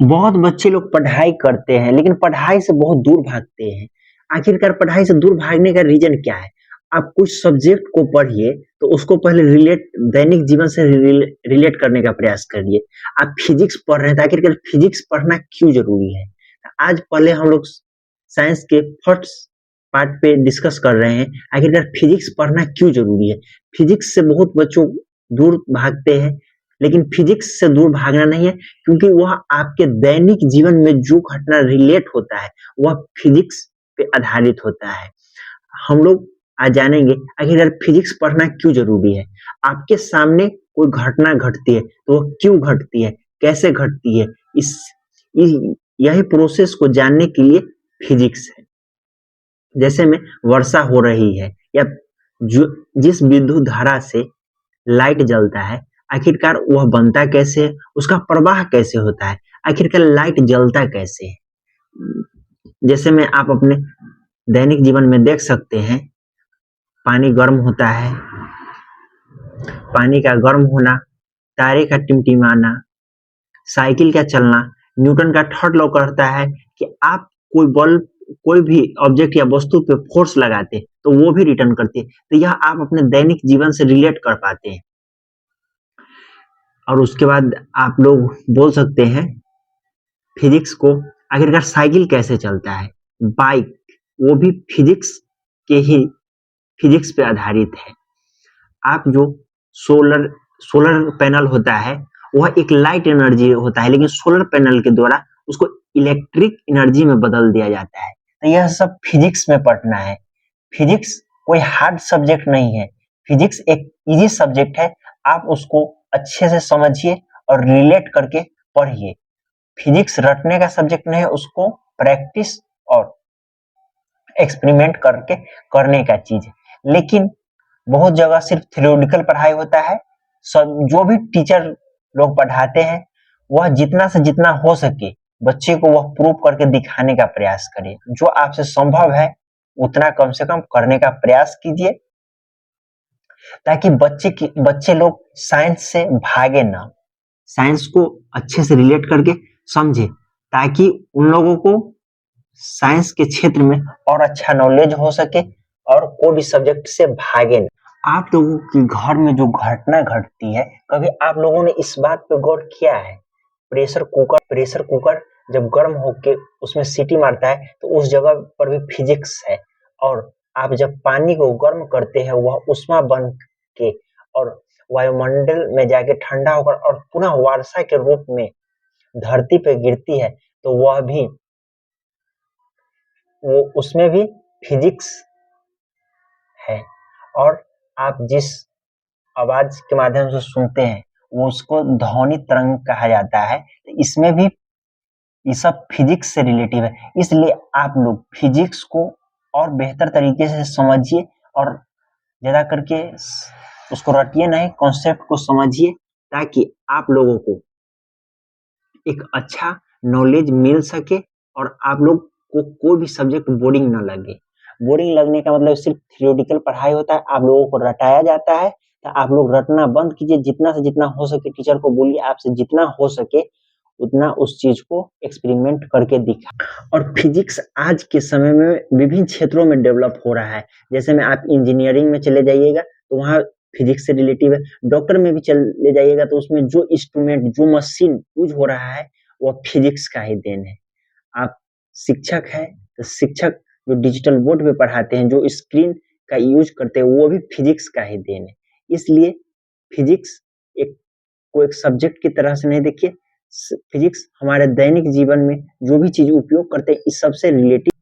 बहुत बच्चे लोग पढ़ाई करते हैं लेकिन पढ़ाई से बहुत दूर भागते हैं। आखिरकार पढ़ाई से दूर भागने का रीजन क्या है? आप कुछ सब्जेक्ट को पढ़िए तो उसको पहले दैनिक जीवन से रिलेट करने का प्रयास करिए। आप फिजिक्स पढ़ रहे हैं तो आखिरकार फिजिक्स पढ़ना क्यों जरूरी है? आज पहले हम लोग साइंस के फर्स्ट पार्ट पे डिस्कस कर रहे हैं, आखिरकार फिजिक्स पढ़ना क्यों जरूरी है। फिजिक्स से बहुत बच्चों दूर भागते हैं, लेकिन फिजिक्स से दूर भागना नहीं है, क्योंकि वह आपके दैनिक जीवन में जो घटना रिलेट होता है वह फिजिक्स पे आधारित होता है। हम लोग आज जानेंगे आखिरकार फिजिक्स पढ़ना क्यों जरूरी है। आपके सामने कोई घटना घटती है तो वह क्यों घटती है, कैसे घटती है, यही प्रोसेस को जानने के लिए फिजिक्स है। जैसे में वर्षा हो रही है या जिस विद्युत धारा से लाइट जलता है, आखिरकार वह बनता कैसे है, उसका प्रवाह कैसे होता है, आखिरकार लाइट जलता कैसे है। जैसे में आप अपने दैनिक जीवन में देख सकते हैं, पानी गर्म होता है, पानी का गर्म होना, तारे का टिमटिमाना, साइकिल का चलना, न्यूटन का थर्ड लॉ कहता है कि आप कोई भी ऑब्जेक्ट या वस्तु पे फोर्स लगाते तो वो भी रिटर्न करते, तो यह आप अपने दैनिक जीवन से रिलेट कर पाते हैं। और उसके बाद आप लोग बोल सकते हैं फिजिक्स को, आखिरकार साइकिल कैसे चलता है, बाइक, वो भी फिजिक्स पे आधारित है। आप जो सोलर पैनल होता है वह एक लाइट एनर्जी होता है, लेकिन सोलर पैनल के द्वारा उसको इलेक्ट्रिक एनर्जी में बदल दिया जाता है। तो यह सब फिजिक्स में पढ़ना है। फिजिक्स कोई हार्ड सब्जेक्ट नहीं है, फिजिक्स एक इजी सब्जेक्ट है। आप उसको अच्छे से समझिए और रिलेट करके पढ़िए। फिजिक्स रटने का सब्जेक्ट नहीं है, उसको प्रैक्टिस और एक्सपेरिमेंट करके करने का चीज है। लेकिन बहुत जगह सिर्फ थ्योरेटिकल पढ़ाई होता है। सब जो भी टीचर लोग पढ़ाते हैं वह जितना से जितना हो सके बच्चे को वह प्रूव करके दिखाने का प्रयास करे। जो आपसे संभव है उतना कम से कम करने का प्रयास कीजिए, ताकि बच्चे लोग साइंस से भागे ना, साइंस को अच्छे से रिलेट करके समझे, ताकि उन लोगों को साइंस के क्षेत्र में और अच्छा नॉलेज हो सके और कोई भी सब्जेक्ट से भागे ना। आप लोगों के घर में जो घटना घटती है, कभी आप लोगों ने इस बात पे गौर किया है? प्रेशर कुकर जब गर्म होके उसमें सीटी मारता है तो उस जगह पर भी फिजिक्स है। और आप जब पानी को गर्म करते हैं वह उष्मा बन के और वायुमंडल में जाके ठंडा होकर और पुनः वर्षा के रूप में धरती पे गिरती है, तो वह भी उसमें भी फिजिक्स है। और आप जिस आवाज के माध्यम से सुनते हैं वो उसको ध्वनि तरंग कहा जाता है। तो इसमें भी ये सब फिजिक्स से रिलेटिव है। इसलिए आप लोग फिजिक्स को और बेहतर तरीके से समझिए और ज्यादा करके उसको रटिए नहीं, कॉन्सेप्ट को समझिए, ताकि आप लोगों को एक अच्छा नॉलेज मिल सके और आप लोग को कोई भी सब्जेक्ट बोरिंग ना लगे। बोरिंग लगने का मतलब सिर्फ थ्योरेटिकल पढ़ाई होता है, आप लोगों को रटाया जाता है। तो आप लोग रटना बंद कीजिए, जितना से जितना हो सके टीचर को बोलिए आपसे जितना हो सके उतना उस चीज को एक्सपेरिमेंट करके दिखा। और फिजिक्स आज के समय में विभिन्न क्षेत्रों में डेवलप हो रहा है। जैसे में आप इंजीनियरिंग में चले जाइएगा तो वहाँ फिजिक्स से रिलेटिव है। डॉक्टर में भी चले जाइएगा तो उसमें जो इंस्ट्रूमेंट, जो मशीन यूज हो रहा है वह फिजिक्स का ही देन है। आप शिक्षक है तो शिक्षक जो डिजिटल बोर्ड पे पढ़ाते हैं, जो स्क्रीन का यूज करते हैं, वो भी फिजिक्स का ही देन है। इसलिए फिजिक्स को एक सब्जेक्ट की तरह से नहीं देखिए। फिजिक्स हमारे दैनिक जीवन में जो भी चीज उपयोग करते हैं इस सबसे रिलेटिव